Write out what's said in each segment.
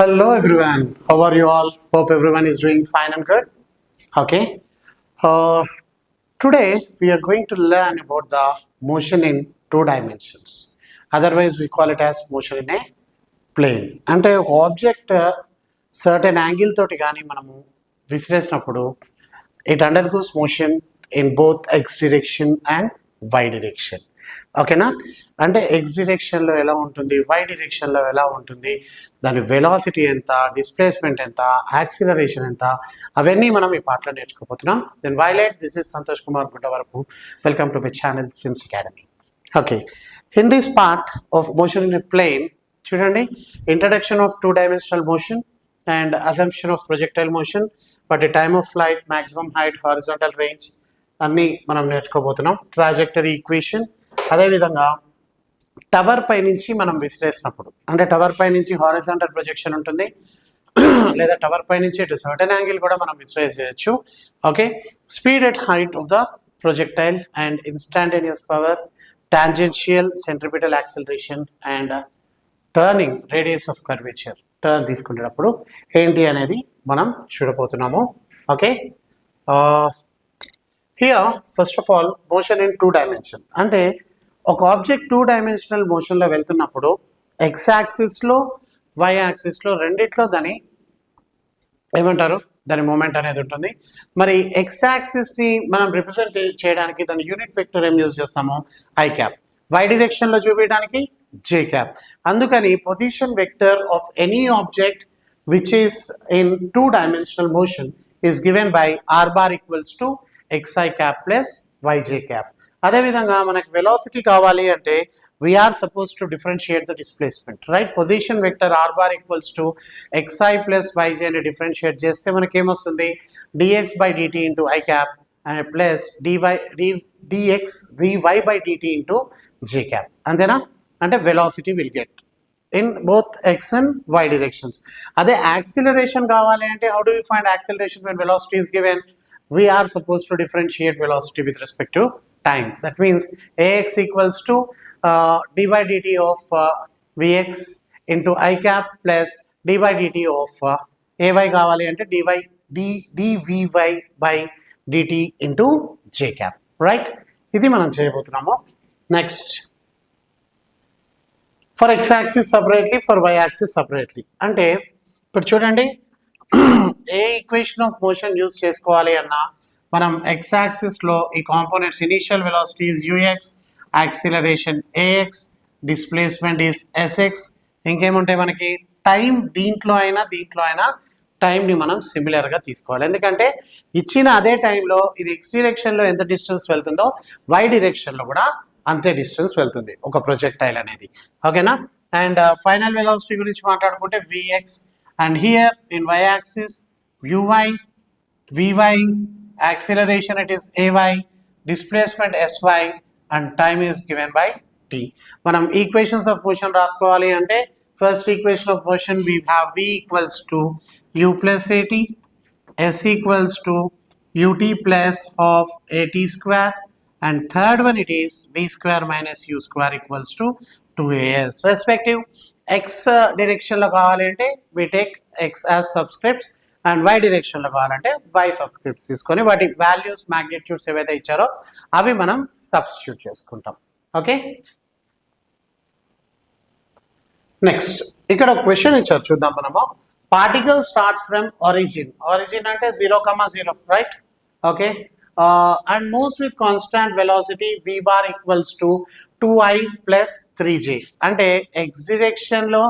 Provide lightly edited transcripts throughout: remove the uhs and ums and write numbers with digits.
Hello everyone, how are you all? Hope everyone is doing fine and good. Okay, today we are going to learn about the motion in two dimensions. Otherwise, we call it as motion in a plane. అంటే ఒక object certain angle తోటి కానీ మనము విసిరేసినప్పుడు it undergoes motion in both x direction and y direction. ఓకేనా? అంటే x డైరెక్షన్లో ఎలా ఉంటుంది, వై డైరెక్షన్లో ఎలా ఉంటుంది, దాని వెలాసిటీ ఎంత, డిస్ప్లేస్మెంట్ ఎంత, యాక్సిలరేషన్ ఎంత, అవన్నీ మనం ఈ పాటలో నేర్చుకోబోతున్నాం. Then violet, this is Santosh Kumar Guntavarapu. Welcome to my channel Sims Academy. Okay, in this part of motion in a plane చూడండి, introduction of two dimensional motion and assumption of projectile motion, but a time of flight, maximum height, horizontal range అన్నీ మనం నేర్చుకోబోతున్నాం. Trajectory equation, అదేవిధంగా tower పై నుంచి మనం విసిరేసినప్పుడు, అంటే tower పై నుంచి horizontal projection ఉంటుంది, లేదా టవర్ పై నుంచి ఇటు సర్టెన్ యాంగిల్ కూడా మనం విసిరేసేయచ్చు. Okay, speed at height of the projectile and instantaneous power, tangential centripetal acceleration and turning radius of curvature, turn తీసుకునేటప్పుడు ఏంటి అనేది మనం చూడబోతున్నాము. Okay, here first of all motion in two dimension అంటే ఒక ఆబ్జెక్ట్ టూ డైమెన్షనల్ మోషన్లో వెళ్తున్నప్పుడు X యాక్సిస్లో why యాక్సిస్లో రెండిట్లో దాని ఏమంటారు, దాని మూమెంట్ అనేది ఉంటుంది. మరి ఎక్స్ యాక్సిస్ని మనం రిప్రజెంట్ చేయడానికి దాని యూనిట్ వెక్టర్ ఏం యూజ్ చేస్తాము, ఐ క్యాప్. వై డైరెక్షన్లో చూపించడానికి జే క్యాప్. అందుకని position vector of any object which is in two dimensional motion is given by r bar equals to x i cap plus y j cap. అదేవిధంగా మనకు velocity కావాలి అంటే we are suppose to differentiate the displacement, right? Position vector r bar equals to x i plus y j అని differentiate చేస్తే మనకి ఏమొస్తుంది, dx by dt into I cap and plus dx dy by dt into j cap. అంతేనా? అంటే velocity will get in both x and y directions. అదే acceleration కావాలి అంటే how do you find acceleration when velocity is given? We are supposed to differentiate velocity with respect to time. That means ax equals to d by dt of vx into I cap plus d by dt of ay కావాలి అంటే dvy by dt into j cap, right? ఇది మనం చేయబోతున్నాము. Next, for x axis separately, for y axis separately. అంటే ఇప్పుడు చూడండి, ఏ equation of motion use చేసుకోవాలి అన్నా మనం ఎక్స్ యాక్సిస్లో ఈ components initial velocity is u x, acceleration a x, displacement is s x, ఇంకేముంటాయి మనకి టైం. దీంట్లో అయినా టైంని మనం సిమిలర్గా తీసుకోవాలి. ఎందుకంటే ఇచ్చిన అదే టైంలో ఇది ఎక్స్ డైరెక్షన్లో ఎంత డిస్టెన్స్ వెళ్తుందో వై డైరెక్షన్లో కూడా అంతే డిస్టెన్స్ వెళ్తుంది ఒక ప్రొజెక్టైల్ అనేది. ఓకేనా? అండ్ ఫైనల్ వెలాసిటీ గురించి మాట్లాడుకుంటే vx, and here in y-axis uy, vy, acceleration it is ay, displacement sy and time is given by t. మనం equations of motion రాసుకోవాలి అంటే first equation of motion we have v equals to u plus at, s equals to ut plus of at square, and third one it is v square minus u square equals to 2as respective. X డైరెక్షన్లో కావాలంటే we take x as subscripts and y డైరెక్షన్లో కావాలంటే y subscripts తీసుకొని వాటి values magnitudes ఏవైతే ఇచ్చారో అవి మనం సబ్స్టిట్యూట్ చేసుకుంటాం. ఓకే, నెక్స్ట్ ఇక్కడ ఒక క్వశ్చన్ ఇచ్చారు, చూద్దాం మనము. పార్టికల్ స్టార్ట్స్ ఫ్రమ్ ఆరిజిన్ అంటే 0,0, right? Okay, and moves with constant velocity v bar equals to 2i plus 3j. అంటే ఎక్స్ డైరెక్షన్లో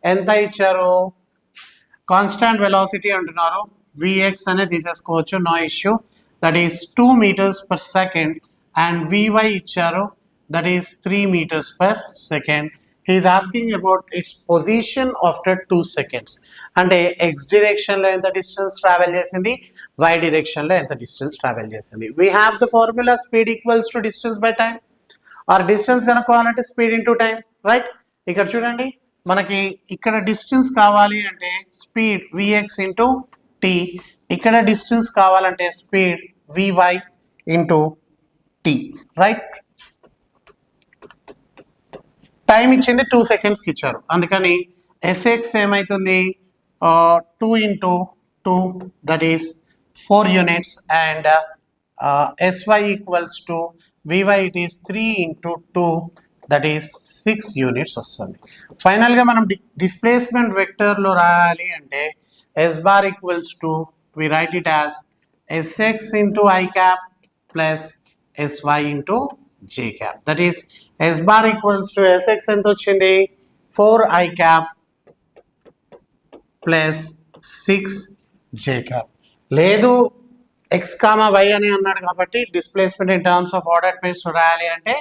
ఎంత ఇచ్చారు, కాన్స్టాంట్ వెలాసిటీ అంటున్నారు, vx అనేది తీసేసుకోవచ్చు, no issue, that is 2 meters per second, and vy ఇచ్చారు, that is 3 meters per second. He is asking about its position after 2 seconds. అంటే x డైరెక్షన్లో ఎంత డిస్టెన్స్ ట్రావెల్ చేసింది, వై డైరెక్షన్లో ఎంత డిస్టెన్స్ ట్రావెల్ చేసింది. We have the formula speed equals to distance by time, or distance కనుక్కోవాలంటే speed into time, right? ఇక్కడ చూడండి, మనకి ఇక్కడ డిస్టెన్స్ కావాలి అంటే స్పీడ్ విఎక్స్ ఇంటూ టీ, ఇక్కడ డిస్టెన్స్ కావాలంటే speed v y into t, right? Time ఇచ్చింది 2 seconds ఇచ్చారు, అందుకని ఎస్ఎక్స్ ఏమవుతుంది, 2 into 2, that is 4 units, and sy equals to vy, it is 3 into 2, that is 6 units వస్తుంది. ఫైనల్గా మనం డిస్ప్లేస్మెంట్ వెక్టర్లో రాయాలి అంటే s bar equals to, we write it as sx into I cap plus sy into j cap, that is s bar equals to sx ఎంత వచ్చింది 4 I cap plus 6 j cap. లేదు x comma y అని అన్నాడు కాబట్టి displacement in terms of order pairs రాయాలి అంటే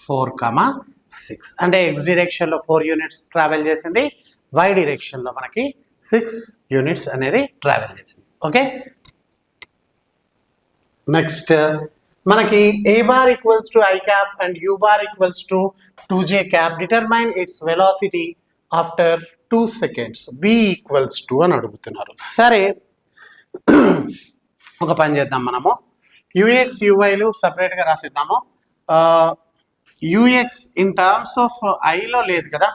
4,6 అంటే x డైరెక్షన్లో 4 యూనిట్స్ ట్రావెల్ చేసింది, y డైరెక్షన్లో మనకి 6 యూనిట్స్ అనేది ట్రావెల్ చేసింది. ఓకే, నెక్స్ట్ మనకి a bar equals to I cap and u bar equals to 2j cap. Determine its velocity after 2 seconds. v equals to అని అడుగుతున్నారు. సరే, ఒక పని చేద్దాం, మనము ux uyలు సపరేట్గా రాసిద్దాము. ux ఇన్ టర్మ్స్ ఆఫ్ ఐలో లేదు కదా,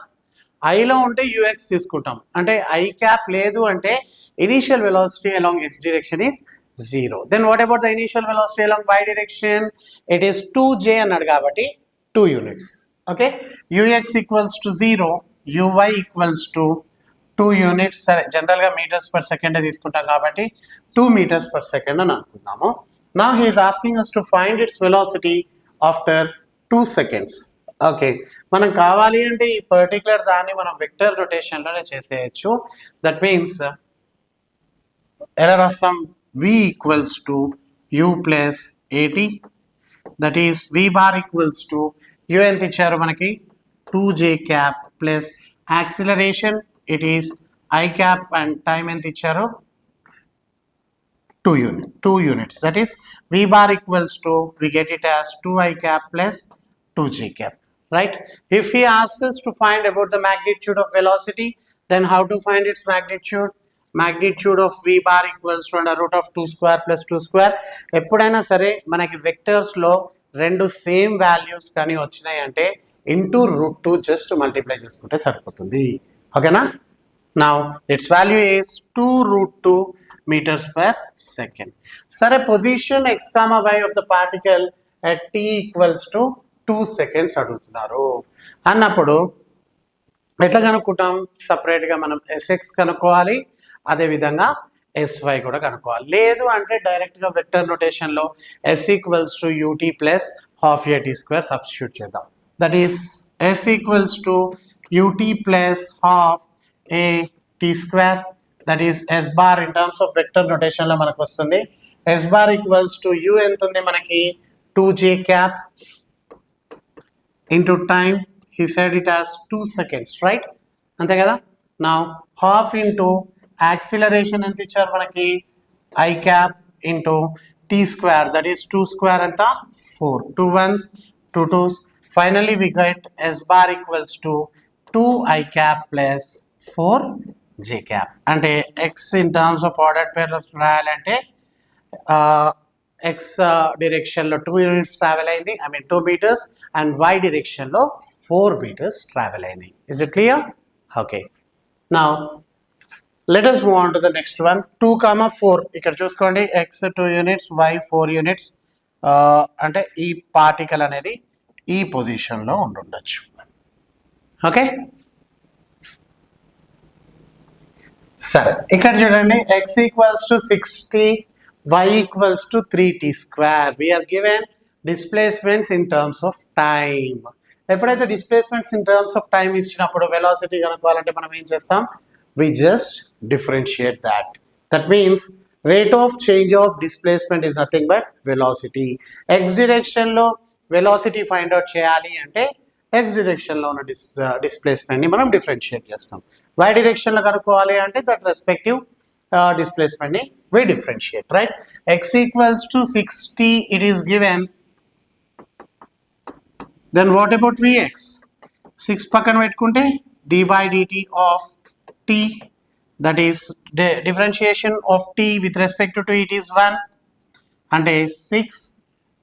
ఐలో ఉంటే ux తీసుకుంటాం, అంటే ఐ క్యాప్ లేదు అంటే initial velocity along x direction is 0. Then what about the initial velocity along y direction? It is 2j అన్నాడు కాబట్టి 2 units. Okay, ux equals to 0, uy equals to 2 units. సరే, జనరల్గా మీటర్స్ పర్ సెకండ్ తీసుకుంటాం కాబట్టి 2 meters per second అని అనుకుందాము. Now he is asking us to find its velocity after 2 seconds. Okay, మనం కావాలి అంటే ఈ పర్టికులర్ దాన్ని మనం వెక్టర్ నొటేషన్లోనే చేసేయచ్చు. దట్ మీన్స్ ఎలా రాస్తాం, v equals to u plus at, that is v bar equals to u ఎంత ఇచ్చారు మనకి 2j cap plus acceleration, it is I cap, and time ఎంత ఇచ్చారు 2 units, that is v bar equals to, we get it as 2I cap plus 2j cap, right? If he asks us to find about the magnitude of velocity, then how to find its magnitude? Magnitude of v bar equals to under root of 2 square plus 2 square. ఎప్పుడైనా సరే మనకి వెక్టర్స్లో రెండు same values కానీ వచ్చినాయి అంటే into √2 just multiply చేసుకుంటే సరిపోతుంది. ఓకేనా? Now it's value is 2√2 meters per second. సరే, position x, y of the particle at t equals to 2 seconds అడుగుతున్నారు అన్నప్పుడు ఎట్లా కనుక్కుంటాం, సపరేట్గా మనం sx కనుక్కోవాలి, అదేవిధంగా sy కూడా కనుక్కోవాలి. లేదు అంటే డైరెక్ట్గా వెక్టర్ నొటేషన్లో s equals to ut plus half a t square substitute చేద్దాం. That is s equals to ut plus half a t square, that is s bar in terms of vector నొటేషన్లో మనకు వస్తుంది. s bar equals to u ఎంత ఉంది మనకి 2j cap into time, he said it as 2 seconds, right? అంతే కదా. Now half into acceleration ఎంత ఇచ్చారు మనకి I cap into t square, that is 2 square ఎంత 4, 2 1s 2 2s, finally we get s bar equals to 2I cap plus 4j cap. అంటే x in terms of ordered pair రాయాలంటే x డైరెక్షన్లో 2 units travel అయింది, I mean 2 meters, and y డైరెక్షన్లో 4 meters travel అయింది. Is it clear? Okay, now let us move on to the next one. 2, 4 ఇక్కడ చూసుకోండి, x 2 units, y 4 units. అంటే ఈ particle అనేది ఈ పొజిషన్లో ఉండొచ్చు. ఓకే, సరే, ఇక్కడ చూడండి, x equals to 60, y equals to 3t square. We are given displacements in terms of time. ఎప్పుడైతే displacements in terms of time ఇచ్చినప్పుడు వెలాసిటీ కనుక్కోవాలంటే మనం ఏం చేస్తాం, we just differentiate that. That means rate of change of displacement is nothing but velocity. X direction లో velocity find out చేయాలి అంటే x direction లో ఉన్న displacement ని మనం differentiate చేస్తాం. Y direction లో కనుక్కోవాలి అంటే that respective displacement ని we differentiate, right? X equals to 60, it is given. Then what about Vx? 6 పక్కన పెట్టుకుంటే d by dt of t, that is the differentiation of t with respect to it is 1 అంటే 6.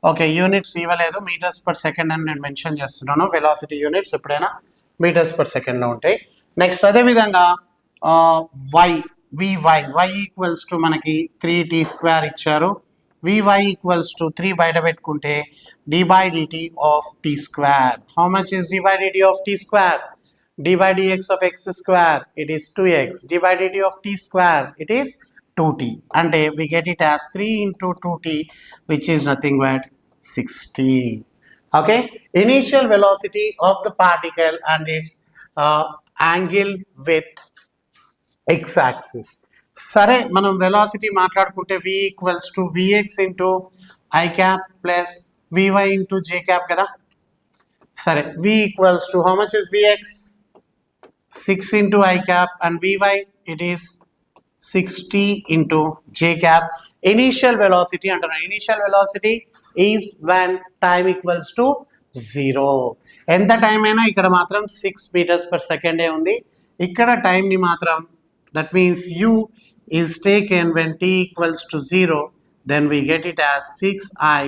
Okay, units ఇవ్వలేదు, metres per second అని నేను mention చేస్తున్నాను. Velocity units ఎప్పుడైనా metres per సెకండ్లో ఉంటాయి. నెక్స్ట్ అదేవిధంగా y y ఈక్వల్స్ టు మనకి 3t² ఇచ్చారు. vy ఈక్వల్స్ టు 3 బయట పెట్టుకుంటే d by dt of t². How much is d by dt of t²? d by dx of x square, it is 2x. d by dt of t square, it is 2t. And we get it as 3 into 2t, which is nothing but 60. Okay, initial velocity of the particle and its angle with x-axis. సరే, మనం velocity మాట్లాడుకుంటే v equals to vx into i cap plus vy into j cap కదా. సరే, v equals to how much is vx? 6 into I cap, and Vy it is 60 into J cap. Initial velocity under initial velocity is when time equals to 0. ఎంత time అయినా ఇక్కడ మాత్రం 6 meters per second ఉంది. ఇక్కడ time ని మాత్రం, that means u is taken when t equals to 0, then we get it as 6i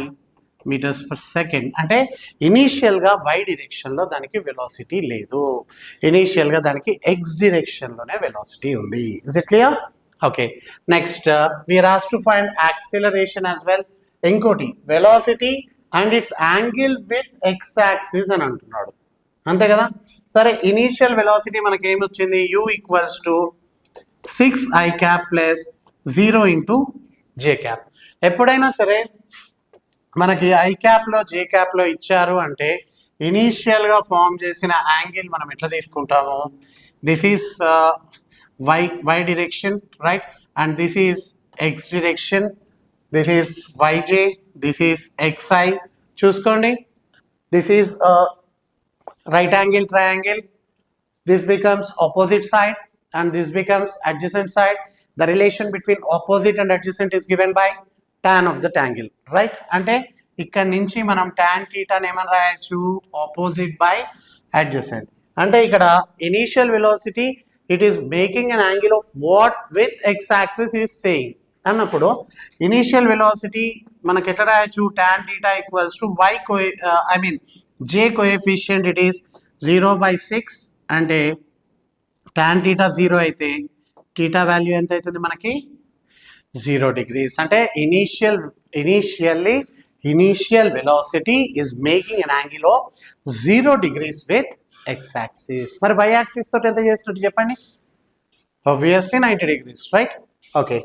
meters per second. అంటే ఇనీషియల్గా y డిరెక్షన్లో దానికి వెలాసిటీ లేదు, ఇనీషియల్గా దానికి x డిరెక్షన్లోనే వెలాసిటీ ఉంది. Is it clear? Okay, next we are asked to find acceleration as well. ఇంకోటి velocity and its angle with x axis అని అంటున్నాడు, అంతే కదా. సరే, ఇనీషియల్ వెలాసిటీ మనకి ఏమి వచ్చింది? u equals to 6i cap plus 0 into j cap. ఎప్పుడైనా సరే మనకి ఐ క్యాప్లో జే క్యాప్లో ఇచ్చారు అంటే ఇనీషియల్గా ఫామ్ చేసిన యాంగిల్ మనం ఎట్లా తీసుకుంటాము? This is y direction, right, and this is x direction, this is y j, this is x i. చూసుకోండి, this is right angle triangle, this becomes opposite side and this becomes adjacent side. The relation between opposite and adjacent is given by tan of the angle, right? అంటే ఇక్కడ నుంచి మనం tan theta ని ఏమని రాయొచ్చు? Opposite by adjacent. అంటే ఇక్కడ initial velocity it is making an angle of what with X axis is same అన్నప్పుడు ఇనీషియల్ వెలాసిటీ మనకి ఎట్లా రాయొచ్చు? tan theta equals to y I mean j coefficient it is 0/6. అంటే tan theta 0 అయితే theta value ఎంత అవుతుంది మనకి? 0 degrees. అంటే initial velocity is making an angle of 0 degrees with X axis. మరి వై యాక్సిస్ తోటి ఎంత చేసినట్టు చెప్పండి? Obviously 90 degrees, right? Okay,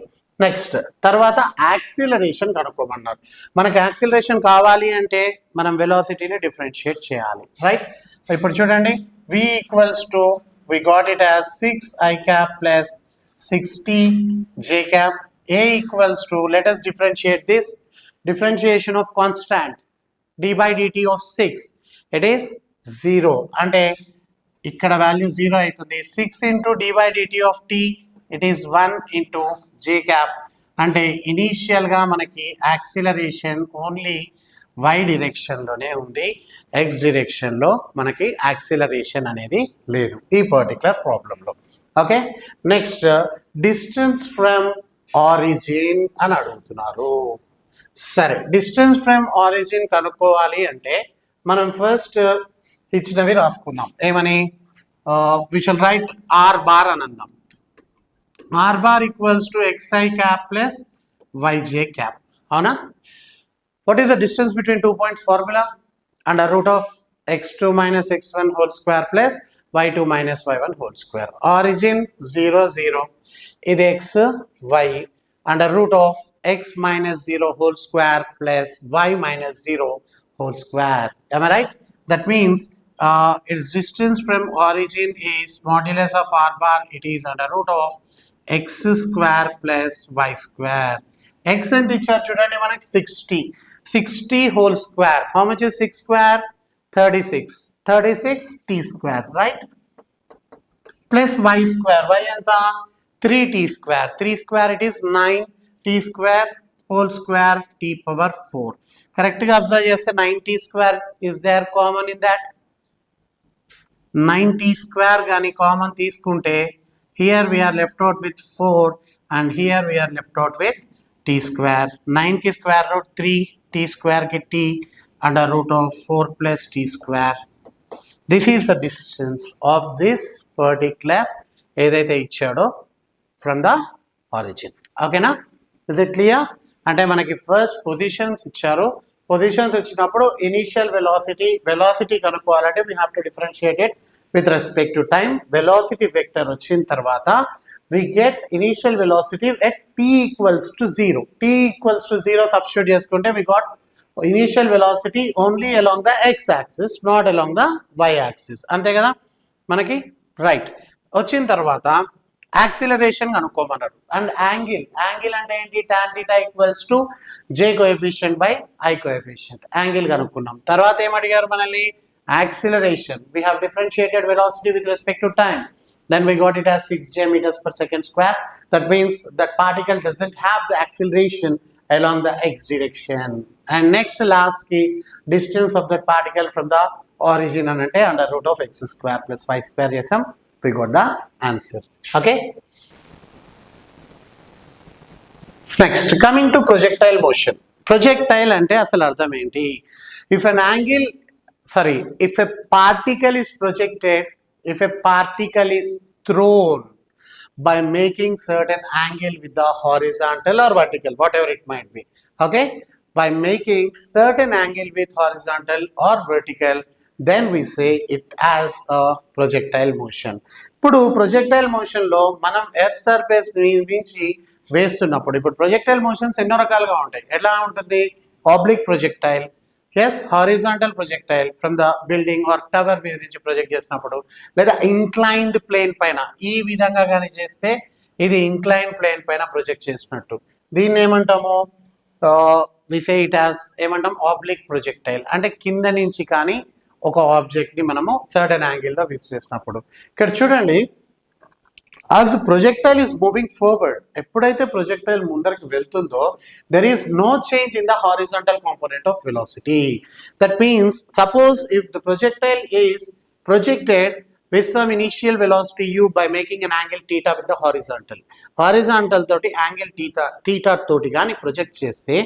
next తర్వాత యాక్సిలరేషన్ కనుక్కోమన్నారు. మనకు యాక్సిలరేషన్ కావాలి అంటే మనం వెలాసిటీని డిఫరెన్షియేట్ చేయాలి, రైట్? ఇప్పుడు చూడండి, v equals to we got it as 6i cap plus 60 j cap. A equals to, let us differentiate this. Differentiation of constant d by dt of 6, it is 0. అంటే ఇక్కడ value 0 అవుతుంది. 6 into d by dt of t, it is 1 into j cap. అంటే ఇనీషియల్గా మనకి acceleration only y డిరెక్షన్లోనే ఉంది, x డిరెక్షన్లో మనకి acceleration అనేది లేదు ఈ పర్టికులర్ ప్రాబ్లంలో. Okay, next distance from origin అని అడుగుతున్నారు. సరే, డిస్టెన్స్ ఫ్రమ్ ఆరిజిన్ కనుక్కోవాలి అంటే మనం ఫస్ట్ ఇచ్చినవి రాసుకుందాం. ఏమని? We shall write r bar అని అందాం. R bar equals to xi cap plus yj cap, అవునా? What is the distance between 2 points formula? Under root of x2 minus x1 whole square plus y2 minus y1 whole square. Origin 0, 0. Is x, y. Under root of x minus 0 whole square plus y minus 0 whole square. Am I right? That means its distance from origin is modulus of r bar. It is under root of x square plus y square. X and the church చూడండి మనకి 60 whole square. How much is 6 square? 36 t square, right? Plus y square. Y anta 3t square. 3 square it is 9 t square whole square t power 4. Correct ga observe cheste 9t square is there common in that? 9t square gani common తీసుకుంటే here we are left out with 4 and here we are left out with t square. 9 ki square root 3, t square ki t under root of 4 plus t square. This is the distance of this particular ఏదైతే ఇచ్చాడో from the origin. ఓకేనా, is it clear? అంటే మనకి first positions ఇచ్చారు, positions ఇచ్చినప్పుడు initial velocity కనుక్కోవాలంటే we have to differentiate it with respect to time. Velocity vector వచ్చిన తర్వాత we get initial velocity at t equals to 0. T equals to 0 substitute చేసుకుంటే we got initial velocity only along the x axis, not along the y axis. అంతే కదా మనకి, right. వచ్చిన తర్వాత acceleration కనుక్కోమన్నారు. And angle అంటే ఏంటి? tan theta equals to j coefficient by I coefficient. Angle కనుక్కున్నాం. తర్వాత ఏం అడిగారు మనల్ని? Acceleration. we have differentiated velocity with respect to time. Then we got it as 6j meters per second square. That means that particle doesn't have the acceleration along the x direction. And next last key, distance of that particle from the origin ante under root of x square plus y square. Yes, we got the answer. Okay. Next, coming to projectile motion. Projectile ante asalu ardham enti? If a particle is projected, if a particle is thrown by making certain angle with the horizontal or vertical, whatever it might be, okay, by making certain angle with horizontal or vertical, then we say it as a projectile motion. ఇప్పుడు projectile motion లో మనం earth surface నుంచి వేస్తున్నప్పుడు, ఇప్పుడు projectile motions ఎన్నో రకాలుగా ఉంటాయి. ఎలా ఉంటుంది? Oblique projectile, yes, horizontal projectile from the building or tower మీద నుంచి ప్రొజెక్ట్ చేసినప్పుడు, లేదా ఇంక్లైన్డ్ ప్లేన్ పైన ఈ విధంగా కానీ చేస్తే ఇది ఇంక్లైన్డ్ ప్లేన్ పైన ప్రొజెక్ట్ చేసినట్టు. దీన్ని ఏమంటాము? వి సే ఇట్ యాస్ ఏమంటాం? Oblique projectile. అంటే కింద నుంచి కానీ ఒక ఆబ్జెక్ట్ ని మనము సర్టెన్ యాంగిల్లో విసిరేసినప్పుడు. ఇక్కడ చూడండి, as the projectile is moving forward, ఎప్పుడైతే projectile ముందరికి వెళ్తుందో there is no change in the horizontal component of velocity. That means suppose if the projectile is projected with some initial velocity u by making an angle theta with the horizontal తోటి angle theta తోటి కానీ project చేస్తే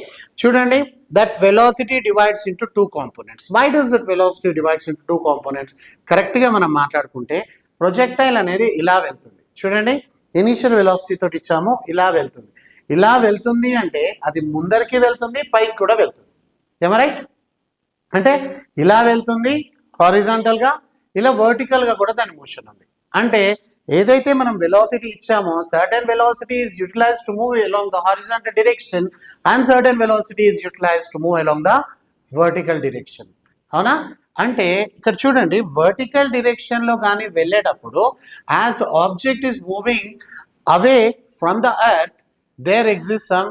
చూడండి, that velocity divides into two components. Why does that velocity divides into two components? కరెక్ట్గా మనం మాట్లాడుకుంటే projectile అనేది ఇలా వెళ్తుంది. చూడండి, ఇనీషియల్ వెలాసిటీ తోటి ఇచ్చాము, ఇలా వెళ్తుంది అంటే అది ముందరికి వెళ్తుంది, పైకి కూడా వెళ్తుంది. ఏమ రైట్? అంటే ఇలా వెళ్తుంది హారిజాంటల్ గా, ఇలా వర్టికల్ గా కూడా దాని మోషన్ ఉంది. అంటే ఏదైతే మనం వెలాసిటీ ఇచ్చామో certain velocity is utilized to move along the horizontal direction and certain velocity is utilized to move along the vertical direction. అవునా? అంటే ఇక్కడ చూడండి, వర్టికల్ డైరెక్షన్ లో కానీ వెళ్ళేటప్పుడు as the object is moving away from the earth, there exists some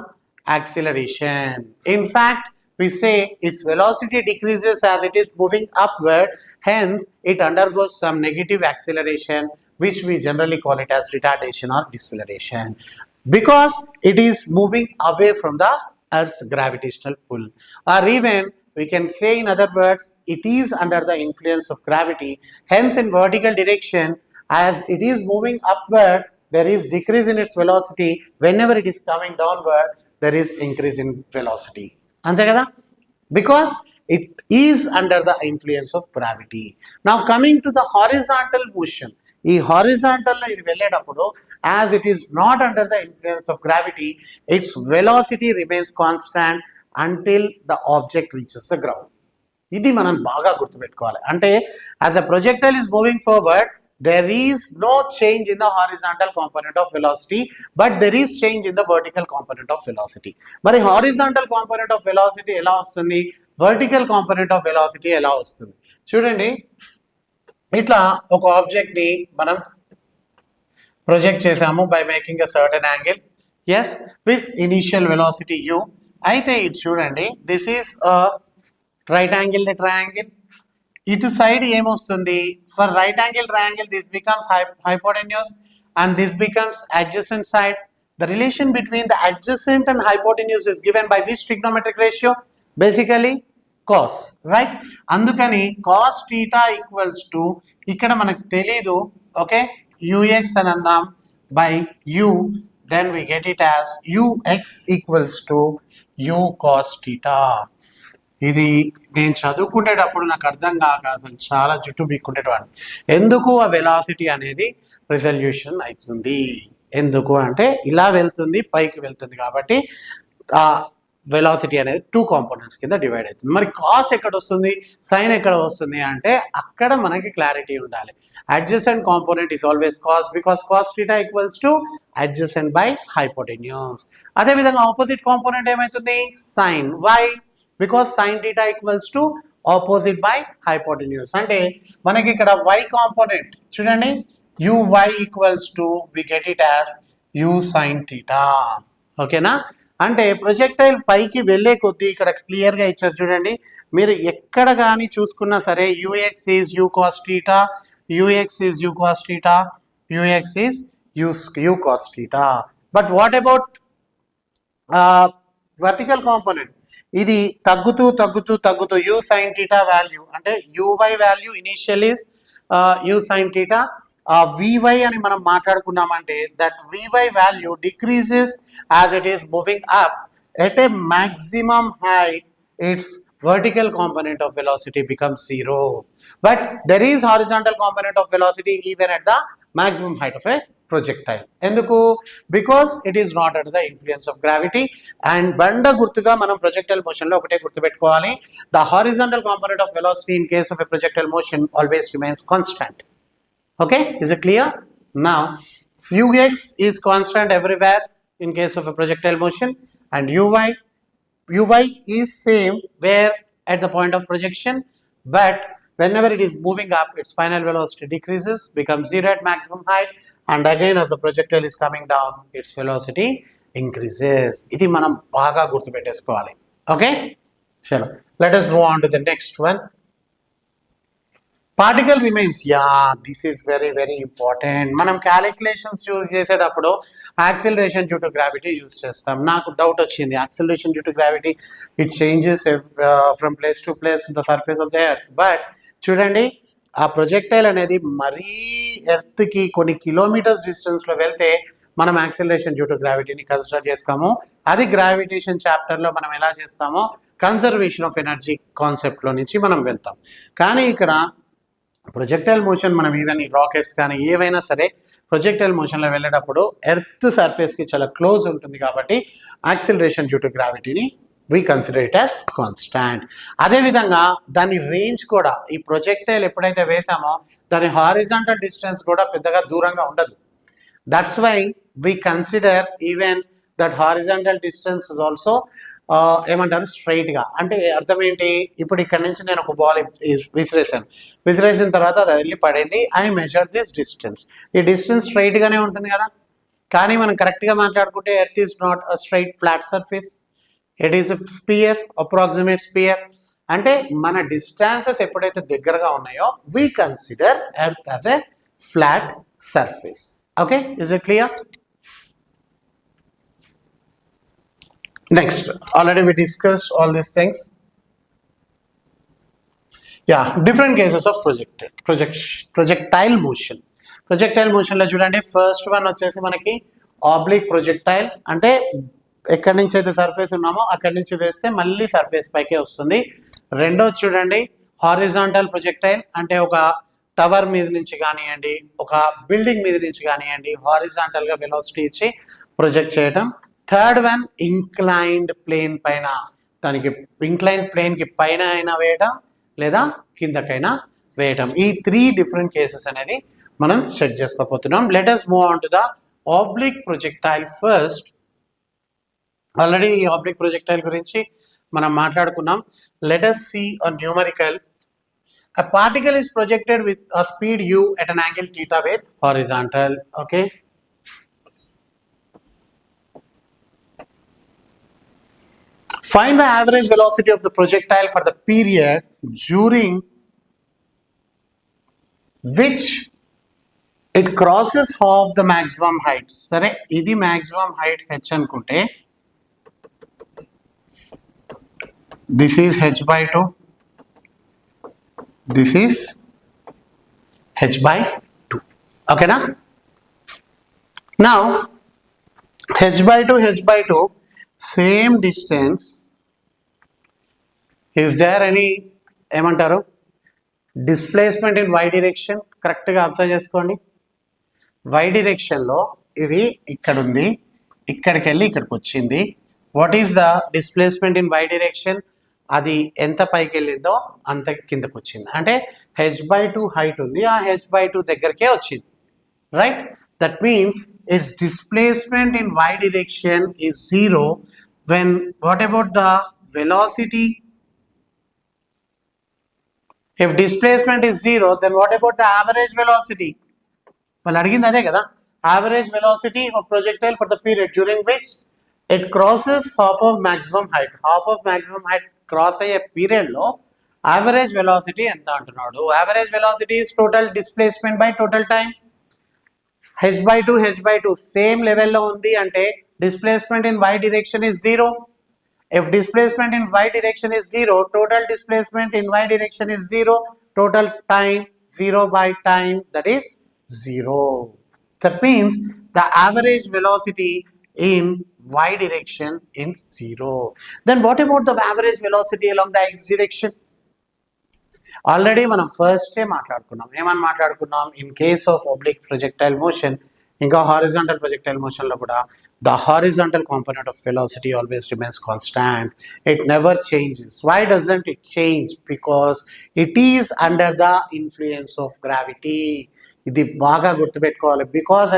acceleration. In fact, we say its velocity decreases as it is moving upward, hence it undergoes some negative acceleration, which we generally call it as retardation or deceleration, because it is moving away from the earth's gravitational pull. Or even we can say, in other words, it is under the influence of gravity. Hence, in vertical direction, as it is moving upward, there is decrease in its velocity. Whenever it is coming downward, there is increase in velocity. Ante kada? Because it is under the influence of gravity. Now, coming to the horizontal motion. ఈ horizontal లో ఇది వెళ్ళేటప్పుడు, as it is not under the influence of gravity, its velocity remains constant until the object reaches the ground. ఇది మనం బాగా గుర్తుపెట్టుకోవాలి. అంటే as a projectile is moving forward, there is no change in the horizontal component of velocity, but there is change in the vertical component of velocity. మరి horizontal component of velocity ఎలా వస్తుంది? vertical component of velocity ఎలా వస్తుంది? చూడండి, ఇట్లా ఒక object ని మనం ప్రొజెక్ట్ చేసాము by making a certain angle, yes, with initial velocity u. అయితే ఇది చూడండి, this is right angle triangle. ఇటు సైడ్ ఏమొస్తుంది? For right angle triangle this becomes hypotenuse and this becomes adjacent side. The relation between the adjacent and hypotenuse is given by which trigonometric ratio? Basically cos, right? అందుకని cos theta equals to, ఇక్కడ మనకు తెలీదు, okay, ux అని అందాం by u, then we get it as ux equals to u cos theta. ఇది నేను చదువుకునేటప్పుడు నాకు అర్థం కాక అసలు చాలా జుట్టు బీక్కుంటేవాడిని. ఎందుకు ఆ వెలాసిటీ అనేది రిజల్యూషన్ అవుతుంది. ఎందుకు అంటే ఇలా వెళ్తుంది, పైకి వెళ్తుంది కాబట్టి ఆ వెలాసిటీ అనేది 2 కాంపోనెంట్స్ కింద డివైడ్ అవుతుంది. మరి కాస్ ఎక్కడ వస్తుంది, సైన్ ఎక్కడ వస్తుంది అంటే అక్కడ మనకి క్లారిటీ ఉండాలి. Adjacent component is always cos, because cos theta equals to adjacent by hypotenuse. అదేవిధంగా ఆపోజిట్ కాంపోనెంట్ ఏమవుతుంది, sine. Why? Because sine theta equals to opposite by hypotenuse. అంటే మనకి ఇక్కడ y కాంపోనెంట్ చూడండి, uy equals to we get it as u sin theta. ఓకేనా? అంటే projectile పైకి వెళ్ళే కొద్దీ ఇక్కడ క్లియర్గా ఇచ్చారు చూడండి, మీరు ఎక్కడ కానీ చూసుకున్నా సరే ux is u cos theta, ux is u cos theta, ux is u cos theta. But what about vertical component? ఇది తగ్గుతూ తగ్గుతూ తగ్గుతూ u sin theta వాల్యూ అంటే uy value initial is u sin theta. vy అని మనం మాట్లాడుకున్నామంటే that vy value decreases as it is moving up at a maximum height. Its vertical component of velocity becomes 0, but there is horizontal component of velocity even at the maximum height of a projectile. ఎందుకు? Because it is not under the influence of gravity. And బండ గుర్తుగా మనం projectile motion లో ఒకటే గుర్తుపెట్టుకోవాలి, the horizontal component of velocity in case of a projectile motion always remains constant. Okay, is it clear? Now ux is constant everywhere in case of a projectile motion, and uy is same where at the point of projection, but whenever it is moving up its final velocity decreases, becomes 0 at maximum height, and again as the projectile is coming down its velocity increases. ఇది మనం బాగా గుర్తుపెట్టేసుకోవాలి. Okay, చలో let us move on to the next one. Particle remains. This is very very important. మనం calculations use చేసేటప్పుడు acceleration due to gravity use చేస్తాం. నాకు doubt వచ్చింది, acceleration due to gravity it changes from place to place the surface of the earth. But చూడండి, ఆ projectile అనేది మరీ ఎర్త్కి కొన్ని కిలోమీటర్స్ డిస్టెన్స్లో వెళ్తే మనం యాక్సిలరేషన్ డ్యూ టు గ్రావిటీని కన్సిడర్ చేస్తాము. అది గ్రావిటేషన్ చాప్టర్లో మనం ఎలా చేస్తామో కన్సర్వేషన్ ఆఫ్ ఎనర్జీ కాన్సెప్ట్లో నుంచి మనం వెళ్తాం. కానీ ఇక్కడ ప్రొజెక్టైల్ మోషన్ మనం ఈవెన్ రాకెట్స్ కానీ ఏవైనా సరే ప్రొజెక్టైల్ మోషన్లో వెళ్ళేటప్పుడు ఎర్త్ సర్ఫేస్కి చాలా క్లోజ్ ఉంటుంది కాబట్టి యాక్సిలరేషన్ డ్యూ టు గ్రావిటీని we consider it as constant. అదేవిధంగా దాని రేంజ్ కూడా, ఈ ప్రొజెక్టైల్ ఎప్పుడైతే వేసామో దాని హారిజాంటల్ డిస్టెన్స్ కూడా పెద్దగా దూరంగా ఉండదు. That's why we consider even that horizontal distance is also ఏమంటారు స్ట్రైట్గా. అంటే అర్థం ఏంటి, ఇప్పుడు ఇక్కడ నుంచి నేను ఒక బాల్ విసిరేసిన తర్వాత అది వెళ్ళి పడింది, ఐ మెజర్ దిస్ డిస్టెన్స్. ఈ డిస్టెన్స్ స్ట్రైట్గానే ఉంటుంది కదా. కానీ మనం కరెక్ట్గా మాట్లాడుకుంటే earth is not a straight flat surface, it is sphere, approximate sphere. అంటే మన డిస్టెన్సెస్ ఎప్పుడైతే దగ్గరగా ఉన్నాయో we consider earth as a flat surface. Okay, is it clear? Next, already we discussed all these things. Yeah, different cases of projectile motion. Projectile motion లో చూడండి, first one వచ్చేసి మనకి oblique projectile. అంటే ఎక్కడి నుంచి అయితే సర్ఫేస్ ఉన్నామో అక్కడి నుంచి వేస్తే మళ్ళీ సర్ఫేస్ పైకే వస్తుంది. రెండోది చూడండి హారిజాంటల్ ప్రొజెక్టైల్. అంటే ఒక టవర్ మీద నుంచి కానివ్వండి, ఒక బిల్డింగ్ మీద నుంచి కానివ్వండి, హారిజాంటల్గా వెలాసిటీ ఇచ్చి ప్రొజెక్ట్ చేయడం. థర్డ్ వన్ ఇంక్లైన్డ్ ప్లేన్ పైన, దానికి ఇంక్లైన్డ్ ప్లేన్కి పైన అయినా వేయటం లేదా కిందకైనా వేయటం. ఈ 3 డిఫరెంట్ కేసెస్ అనేది మనం సెట్ చేసుకోబోతున్నాం. Let us move on to the oblique projectile first. Already ఈ ఆబ్లిక్ ప్రొజెక్టైల్ గురించి మనం మాట్లాడుకున్నాం. లెట్ us see a numerical. A particle is projected with a speed u at an angle theta with horizontal. Okay. Find the average velocity of the projectile for the period during which it crosses half the maximum height. సరే, ఇది maximum height h అనుకుంటే this is h by 2, this is h by 2. Okay na? Now h by 2 same distance. Is there any ఏమంటారు displacement in y direction? కరెక్ట్గా observe చేసుకోండి. Y డైరెక్షన్లో ఇది ఇక్కడ ఉంది, ఇక్కడికి వెళ్ళి ఇక్కడికి వచ్చింది. What is the displacement in y direction? అది ఎంత పైకి వెళ్ళిందో అంత కిందకు వచ్చింది. అంటే h/2 హైట్ ఉంది, ఆ h/2 దగ్గరకే వచ్చింది, right? That means its displacement in y direction is 0 when what about the velocity? If displacement is 0, then what about the average velocity? వాళ్ళు అడిగింది అదే కదా, average velocity of projectile for the period during which it crosses half of maximum height. Half of maximum height cross అయ్యే period లో average velocity ఎంత అంటున్నాడు? Average velocity is total displacement by total time. h/2 same లెవెల్లో ఉంది అంటే displacement in y direction is 0. If displacement in y direction is 0, total displacement in y direction is 0, total time 0 by time, that is 0. That means the average velocity in y direction is 0. Then what about the average velocity along the x direction? Already మనం ఫస్టే మాట్లాడుకున్నాం. ఏమని మాట్లాడుకున్నాం? In case of oblique projectile motion, ఇంకా horizontal projectile motionలో కూడా the horizontal component of velocity always remains constant. It never changes. Why doesn't it change? Because it is under the influence of gravity. ఇది బాగా గుర్తుపెట్టుకోవాలి. Because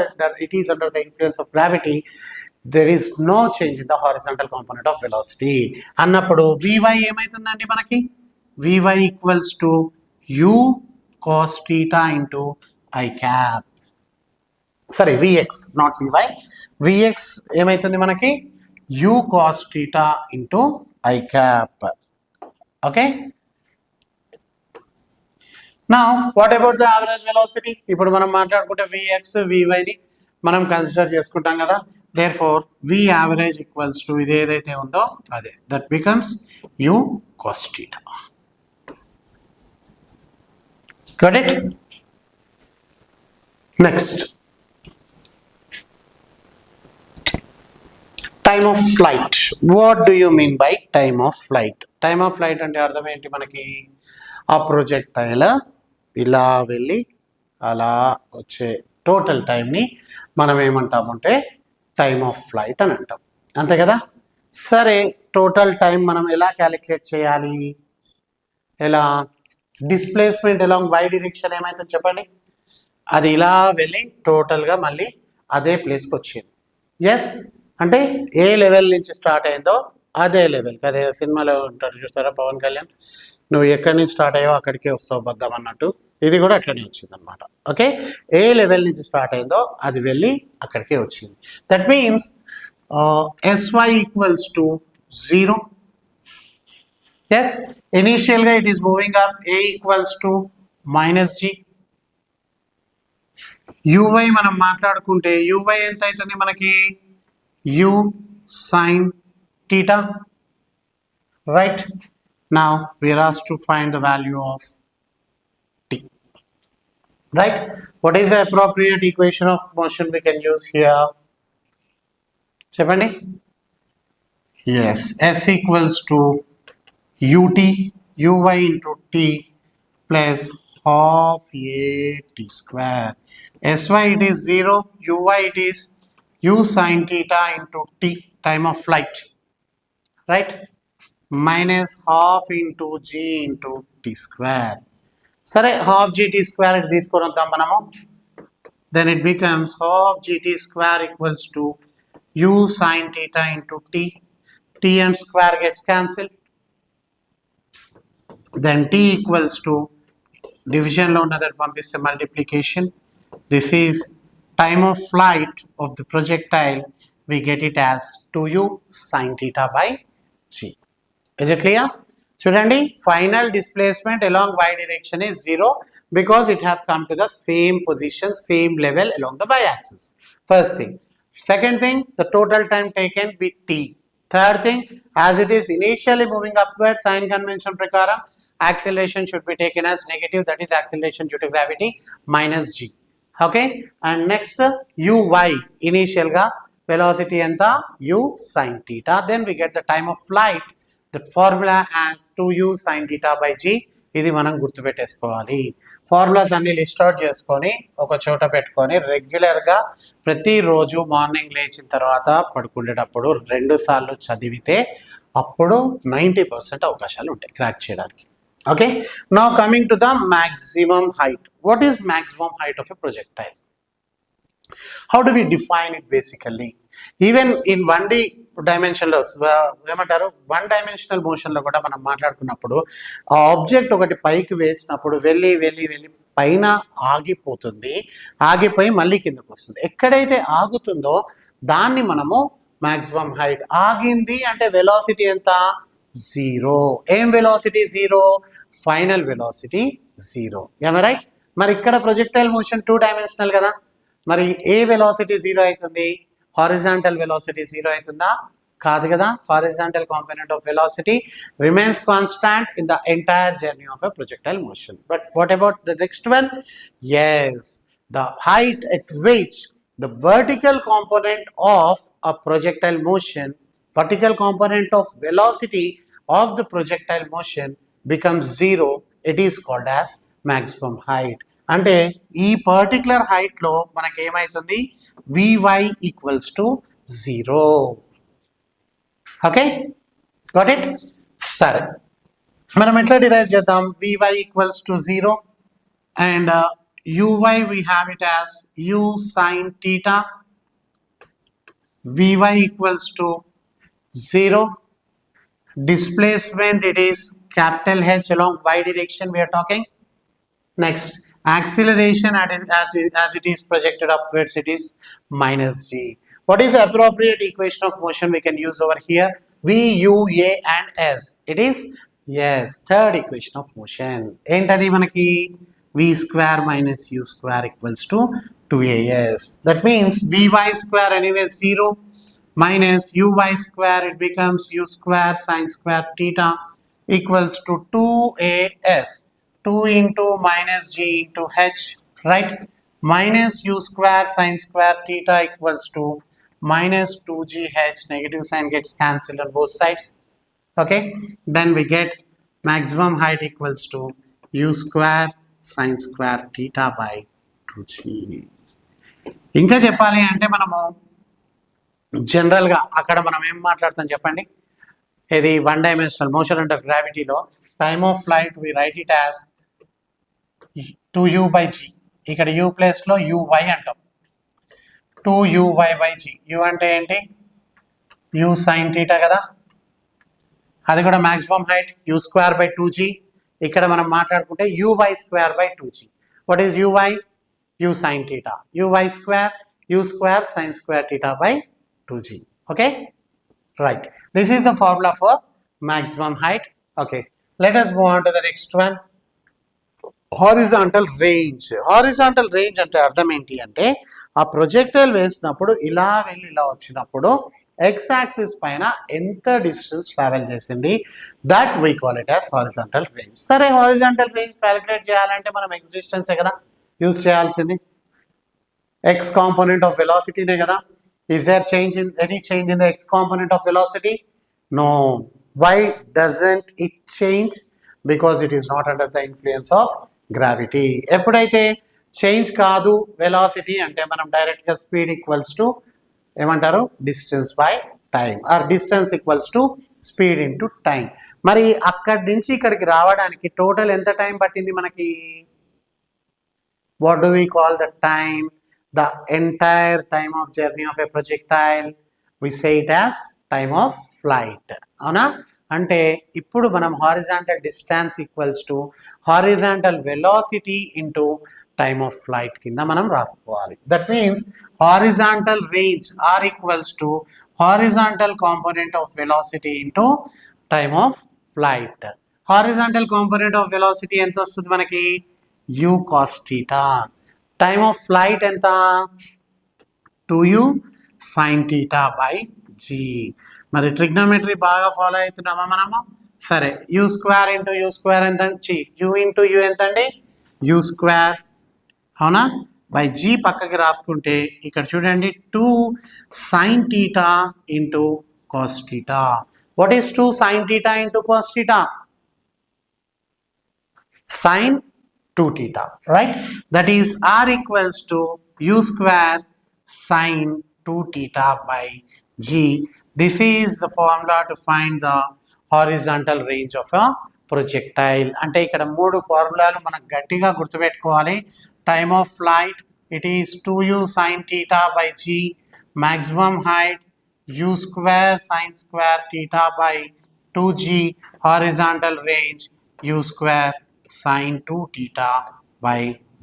it is under the influence of gravity, there is no change in the horizontal component of velocity. అన్నప్పుడు Vy ఏమవుతుందండి మనకి? Vy equals to u cos theta into I cap. Sorry, Vx, not Vy. Vx ఏమైతుంది మనకి? u cos theta into I cap. Okay? Now, what about the average velocity? ఇప్పుడు మనం మాట్లాడుకుంటే Vx, Vy ని మనం కన్సిడర్ చేసుకుంటాం కదా. Therefore, V average equals to ఇది ఏదైతే ఉందో అదే. That becomes u cos theta. Got it? Next, time of flight. What do you mean by time of flight? Time of flight అంటే అర్థం ఏంటి మనకి? ఆ ప్రొజెక్టైల్ ఇలా వెళ్ళి అలా వచ్చే టోటల్ టైంని మనం ఏమంటామంటే టైమ్ ఆఫ్ ఫ్లైట్ అని అంటాం, అంతే కదా? సరే, టోటల్ టైం మనం ఎలా క్యాలిక్యులేట్ చేయాలి? ఎలా? డిస్ప్లేస్మెంట్ అలాంగ్ వై డైరెక్షన్ ఏమైతే చెప్పండి, అది ఇలా వెళ్ళి టోటల్గా మళ్ళీ అదే ప్లేస్కి వచ్చింది. ఎస్, అంటే ఏ లెవెల్ నుంచి స్టార్ట్ అయిందో అదే లెవెల్కి, అదే సినిమాలో ఉంటారు చూస్తారా పవన్ కళ్యాణ్, నువ్వు ఎక్కడి నుంచి స్టార్ట్ అయ్యావో అక్కడికే వస్తావు బద్దం అన్నట్టు, ఇది కూడా అట్లనే వచ్చింది అనమాట. ఓకే, ఏ లెవెల్ నుంచి స్టార్ట్ అయిందో అది వెళ్ళి అక్కడికే వచ్చింది. That means sy equals to 0. Yes, initially it is moving up, a equals to minus g. uy మనం మాట్లాడుకుంటే uy ఎంత అవుతుంది మనకి? u sin theta, right? Now we are asked to find the value of t, right? What is the appropriate equation of motion we can use here? చెప్పండి. Yes, s equals to ut uy into t plus half a t square. Sy it is 0, uy it is u sin theta into t, time of flight, right? Minus half into g into t square. సరే, half gt square it తీసుకొని వద్దాం మనము. Then it becomes half gt square equals to u sin theta into t. T and square gets cancelled. Then t equals to division lo ఉన్నది పంపిస్తే multiplication. This is time of flight of the projectile. We get it as 2u sin theta by g. Is it clear? చూడండి, final displacement along y direction is 0 because it has come to the same position, same level along the y axis. First thing. Second thing, the total time taken be t. Third thing, as it is initially moving upward, sign convention prakaram, acceleration should be taken as negative, that is acceleration due to gravity minus g. Okay, and next uy, initial ga velocity enta u sin theta. Then we get the time of flight. The formula as 2u sin theta by g. ఇది మనం గుర్తుపెట్టేసుకోవాలి. Formulas అన్ని list out చేసుకొని ఒక చోట పెట్టుకొని రెగ్యులర్గా ప్రతిరోజు morning లేచిన తర్వాత పడుకునేటప్పుడు 2 సార్లు చదివితే అప్పుడు 90% అవకాశాలు ఉంటాయి క్రాక్ చేయడానికి. Okay, now coming to the maximum height. What is maximum height of a projectile? How do we define it basically? Even in 1D డైమెన్షన్లో ఏమంటారు, 1 డైమెన్షనల్ మోషన్లో కూడా మనం మాట్లాడుకున్నప్పుడు ఆ ఆబ్జెక్ట్ ఒకటి పైకి వేసినప్పుడు వెళ్ళి వెళ్ళి వెళ్ళి పైన ఆగిపోతుంది, ఆగిపోయి మళ్ళీ కిందకు వస్తుంది. ఎక్కడైతే ఆగుతుందో దాన్ని మనము మ్యాక్సిమం హైట్. ఆగింది అంటే వెలాసిటీ ఎంత? 0. ఏం వెలాసిటీ 0? Final velocity 0. రైట్. మరి ఇక్కడ ప్రొజెక్టైల్ మోషన్ 2 డైమెన్షనల్ కదా, మరి ఏ వెలాసిటీ 0 అవుతుంది? హారిజాంటల్ వెలాసిటీ 0 అవుతుందా? కాదు కదా. Horizontal component of velocity remains constant in the entire journey of a projectile motion. But what about the next one? yes, the height at which the vertical component of a projectile motion, vertical component of velocity of the projectile motion becomes 0, it is called as maximum height. అంటే ఈ particular height లో మనకి ఏమైతుంది? vy equals to 0. Okay, got it? సరే, మనం ఎట్లా derive చేద్దాం? vy equals to 0 and uy we have it as u sin theta. vy equals to 0. Displacement, it is capital H along y direction we are talking. Next, acceleration as it is projected upwards, it is minus g. What is the appropriate equation of motion we can use over here? v, u, a and s. It is, yes, third equation of motion. ఏంటది మనకి? v square minus u square equals to 2as. That means vy square anyway 0 minus uy square, it becomes u square sin square theta equals to 2as. 2 into minus g into h, right? Minus u square sin square theta equals to minus 2gh. Negative sign gets cancelled on both sides. Okay, then we get maximum height equals to u square sin square theta by 2g. ఇంకా చెప్పాలి అంటే మనము జనరల్గా అక్కడ మనం ఏం మాట్లాడతాం చెప్పండి? ఇది 1 డైమెన్షనల్ మోషన్ అండర్ గ్రావిటీలో time of flight we write it as 2u by g. ఇక్కడ u ప్లేస్లో uy అంటాం. 2uy by g. u అంటే ఏంటి? u sin theta కదా, అది కూడా maximum height. u square by 2g. ఇక్కడ మనం మాట్లాడుకుంటే uy square by 2g. what is uy? u sin theta. uy square, u square sin square theta by 2g. okay, right. This is the formula for maximum height. okay, let us move on to the next one. Horizontal range. Horizontal range అంటే అర్థం ఏంటి అంటే ఆ projectile వేసినప్పుడు ఇలా వెళ్ళి ఇలా వచ్చినప్పుడు ఎక్స్ యాక్సిస్ పైన ఎంత డిస్టెన్స్ ట్రావెల్ చేసింది, that we call it as horizontal range. సరే, హారిజాంటల్ రేంజ్ క్యాలిక్యులేట్ చేయాలంటే మనం ఎక్స్ డిస్టెన్సే కదా యూజ్ చేయాల్సింది. ఎక్స్ కాంపోనెంట్ ఆఫ్ వెలాసిటీనే కదా. Is there change in any change in the x component of velocity? No. Why doesn't it change? Because it is not under the influence of gravity. ఎప్పుడైతే change కాదు velocity అంటే మనం డైరెక్ట్గా speed equals to ఏమంటారు? Distance by time, or distance equals to speed into time. మరి అక్కడి నుంచి ఇక్కడికి రావడానికి టోటల్ ఎంత టైం పట్టింది మనకి? What do we call the time? The entire time of journey of a projectile we say it as time of flight. అవునా? అంటే ఇప్పుడు మనం horizontal distance equals to horizontal velocity into time of flight కింద మనం రాసుకోవాలి. That means horizontal range r equals to horizontal component of velocity into time of flight. Horizontal component of velocity ఎంత వస్తుంది మనకి? u cos theta. Time of flight ఎంత? 2u sin theta by g. మరి trigonometry బాగా follow అవుతున్నామా మనము? సరే, you square into you square ఎంత? You into you ఎంత అండి? యూ స్క్వేర్, అవునా? బై జీ పక్కకి రాసుకుంటే ఇక్కడ చూడండి 2 sin theta into cos theta. What is 2 sin theta into cos theta? sine 2 theta, right? That is r equals to u square sine 2 theta by g. This is the formula to find the horizontal range of a projectile. అంటే ఇక్కడ మూడు ఫార్ములాలు మనకు గట్టిగా గుర్తుపెట్టుకోవాలి. Time of flight, it is 2u sine theta by g. Maximum height, u square sine square theta by 2g. Horizontal range, u square sine 2 theta by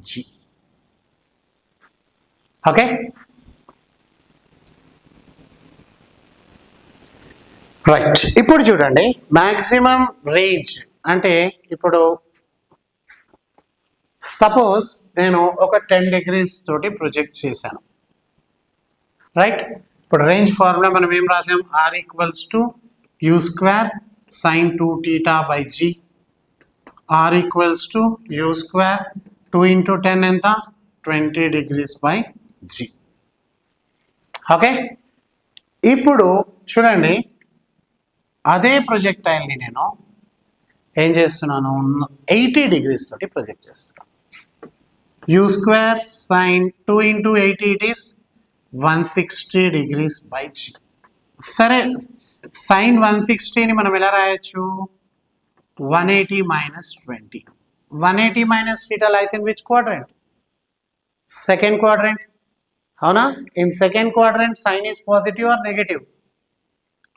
g. Okay? Right. ఇప్పుడు చూడండి, maximum range అంటే ఇప్పుడు suppose నేను ఒక 10 degrees తోటి project చేశాను, right? ఇప్పుడు range formula మనం ఏం రాసాం? R equals to u square sine 2 theta by g. R equals to u square 2 into 10 ఎంత? 20 degrees బై జీ. ఓకే, ఇప్పుడు చూడండి, అదే ప్రొజెక్టైల్ని నేను ఏం చేస్తున్నాను? 80 degrees తోటి ప్రొజెక్ట్ చేస్తున్నాను. U square sine 2 into 80 it is 160 degrees by g. సరే, సైన్ 160ని మనం ఎలా రాయొచ్చు? 180 minus 20. 180 minus theta lies in which quadrant? Second quadrant. అవునా? In second quadrant sign is positive or negative?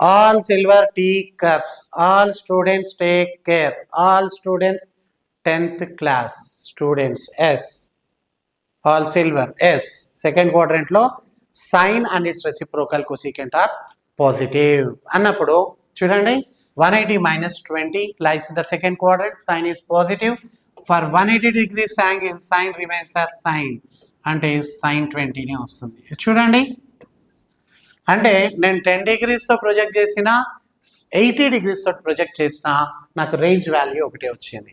All silver teacups. All students take care. All students 10th class students S. All silver S. Second quadrant లో sign and its reciprocal cosecant are positive. అన్నప్పుడు చూడండి, 180 minus 20 lies in the second quadrant. Sign is positive. For 180 degrees angle, sign remains as sign. అంటే sin 20నే వస్తుంది. చూడండి, అంటే నేను 10 degrees తో project చేసిన, 80 degrees తో ప్రొజెక్ట్ చేసిన, నాకు రేంజ్ వాల్యూ ఒకటే వచ్చింది.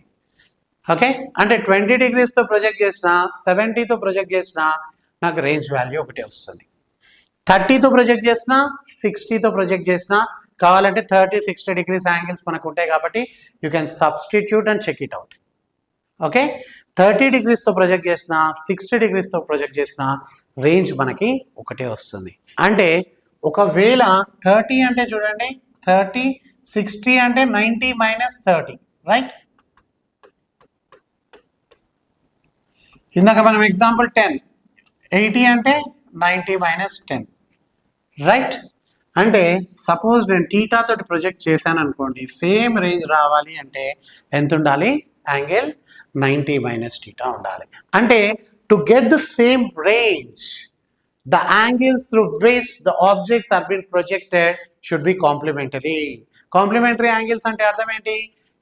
ఓకే, అంటే 20 degrees తో ప్రొజెక్ట్ చేసిన, 70తో ప్రొజెక్ట్ చేసిన, నాకు రేంజ్ వాల్యూ ఒకటే వస్తుంది. 30తో ప్రొజెక్ట్ చేసిన, 60తో ప్రొజెక్ట్ చేసిన, కావాలంటే 30-60 degrees యాంగిల్స్ మనకు ఉంటాయి కాబట్టి you can substitute and check it out. Okay, 30 degrees తో ప్రొజెక్ట్ చేసిన, 60 degrees తో ప్రొజెక్ట్ చేసిన, రేంజ్ మనకి ఒకటే వస్తుంది. అంటే ఒకవేళ 30 అంటే చూడండి, 30, 60 అంటే 90 minus 30, రైట్? ఇందాక మనం ఎగ్జాంపుల్ 10, 80 అంటే 90 minus 10, రైట్? అంటే సపోజ్ నేను టీటా తోటి ప్రొజెక్ట్ చేశాను అనుకోండి, సేమ్ రేంజ్ రావాలి అంటే ఎంత ఉండాలి? యాంగిల్ 90 minus theta ఉండాలి. అంటే to get the same range, the angles through which the objects are being projected should be complementary. Complementary angles అంటే అర్థం ఏంటి?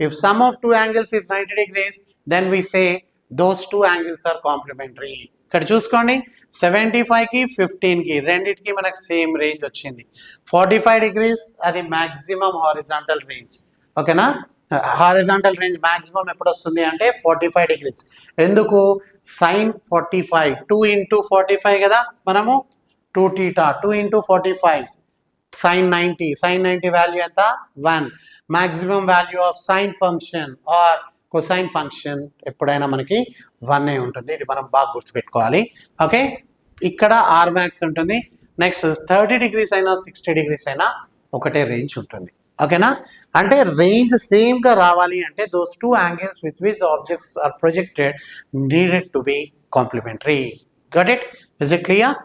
If sum of two angles is 90 degrees, then we say those two angles are complementary. ఇక్కడ చూసుకోండి, 75కి 15కి రెండిటికి మనకు same range వచ్చింది. 45 degrees అది maximum horizontal range. ఓకేనా? హారిజాంటల్ రేంజ్ మ్యాక్సిమం ఎప్పుడు వస్తుంది అంటే 45 degrees. ఎందుకు? సైన్ 45, 2 into 45 కదా, మనము 2 theta, 2 into 45 sine 90. Sine 90 value ఎంత? 1. Maximum value of sine function or cosine function ఎప్పుడైనా మనకి 1 ఉంటుంది. ఇది మనం బాగా గుర్తుపెట్టుకోవాలి. ఓకే, ఇక్కడ ఆర్ మ్యాక్స్ ఉంటుంది. నెక్స్ట్ 30 degrees అయినా 60 degrees అయినా ఒకటే రేంజ్ ఉంటుంది. ఓకేనా? అంటే రేంజ్ సేమ్గా రావాలి అంటే those two angles with which objects are projected needed to be complementary. Got it? Is it clear?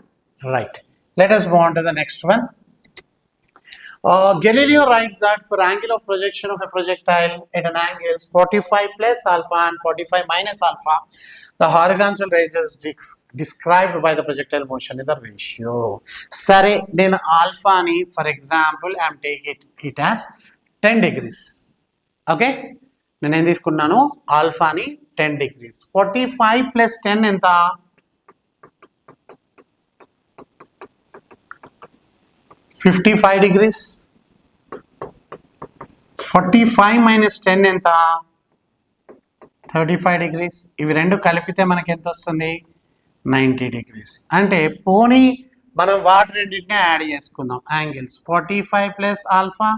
Right. Let us move on to the next one. Galileo writes that for angle of projection of a projectile at an angle 45 plus alpha and 45 minus alpha, the horizontal range is described by the projectile motion in the ratio. సరే, నేను ఆల్ఫాని for example I'm take it as 10 degrees. Okay, నేను ఏం తీసుకున్నాను? ఆల్ఫాని 10 degrees. 45 plus 10 ఎంత? 55 degrees. 45 minus 10 ఎంత? 35 degrees. ఇవి రెండు కలిపితే మనకి ఎంత వస్తుంది? 90 degrees. అంటే పోనీ మనం వాటి రెండింటిని యాడ్ చేసుకుందాం angles. 45 plus alpha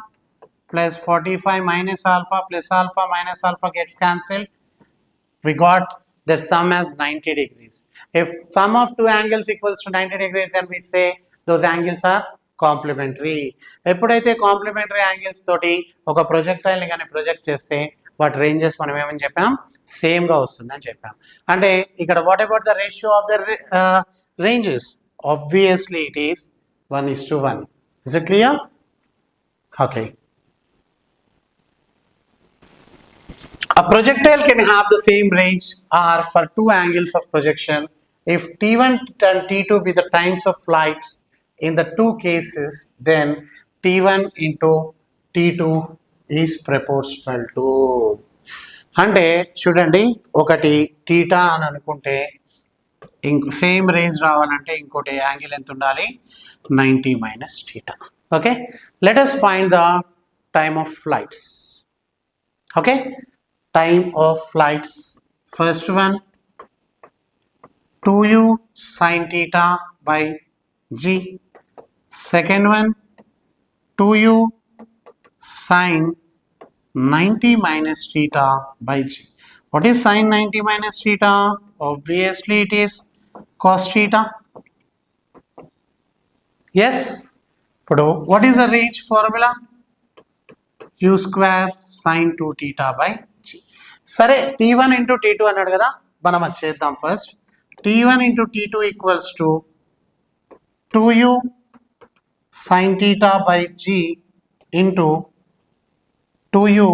plus 45 minus alpha plus alpha minus alpha gets cancelled. we got the sum as 90 degrees. If sum of two angles equals to 90 degrees, then we say those angles are complementary. ఎప్పుడైతే complementary angles తోటి ఒక ప్రొజెక్టైల్ని కానీ project చేస్తే వాటి ranges మనం ఏమని చెప్పాం, సేమ్గా వస్తుందని చెప్పాం. అంటే ఇక్కడ what about the ratio of the ranges? Obviously it is 1:1. Is it clear? Okay. A projectile can have the same range r for two angles of projection if t1 and t2 be the times of flights in the two cases, then t1 into t2 is proportional to. అంటే చూడండి, ఒకటి theta అని అనుకుంటే same range రావాలంటే ఇంకోటి angle ఎంత ఉండాలి, 90 minus theta. Okay, let us find the time of flights. Okay, time of flights. First one, 2u sin theta by g. Second one, 2u sin 90 minus theta by g. What is sin 90 minus theta? Obviously it is cos theta. Yes. But what is the range formula? u square sin 2 theta by g. సరే, t1 into t2 అన్నాడు కదా, మనం అది చేద్దాం first. t1 into t2 equals to 2u sin theta by g into 2u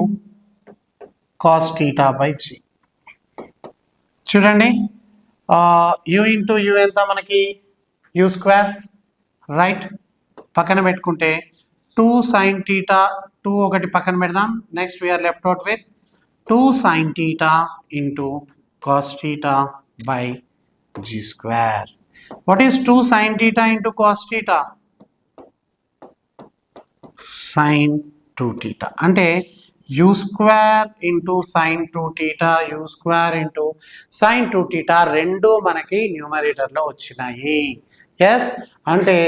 cos theta by g. చూడండి, u into u ఎంత మనకి, u square, right? పక్కన పెట్టుకుంటే 2 sin theta, 2 ఒకటి పక్కన పెడదాం. Next we are left out with 2 sin theta into cos theta by g square. What is 2 sin theta into cos theta? Sin 2 theta. అంటే u square into sin 2 theta, u square into sin 2 theta రెండు మనకి న్యూమరేటర్లో వచ్చినాయి. Yes, అంటే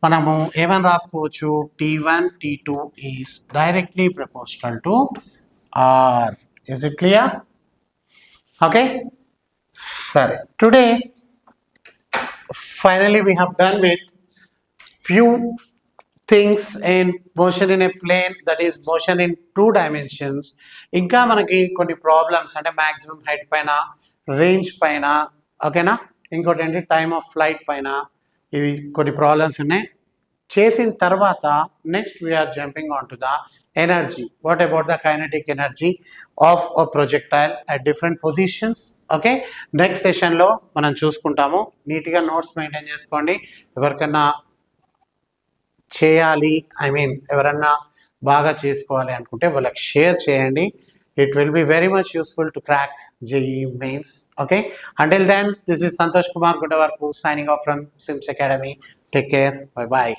మనము ఏమని రాసుకోవచ్చు, t1 t2 is directly proportional to r. Is it clear? Okay. Sorry. Today, finally, we have done with few things in motion in a plane, that is motion in 2 dimensions. ఇంకా మనకి కొన్ని problems అంటే maximum height పైన, range పైన, ఓకేనా, ఇంకోటి ఏంటి time of flight పైన, ఇవి కొన్ని ప్రాబ్లమ్స్ ఉన్నాయి. చేసిన తర్వాత next we are jumping on to the energy. What about the kinetic energy of a projectile at different positions? Okay, next session లో మనం చూసుకుంటాము. నీట్గా నోట్స్ మెయింటైన్ చేసుకోండి. ఎవరికన్నా చేయాలి, ఎవరన్నా బాగా చేసుకోవాలి అనుకుంటే వాళ్ళకి షేర్ చేయండి. It will be very much useful to crack JEE mains. Okay, until then this is Santosh Kumar Gundavarapu signing off from Sims Academy. Take care. Bye bye.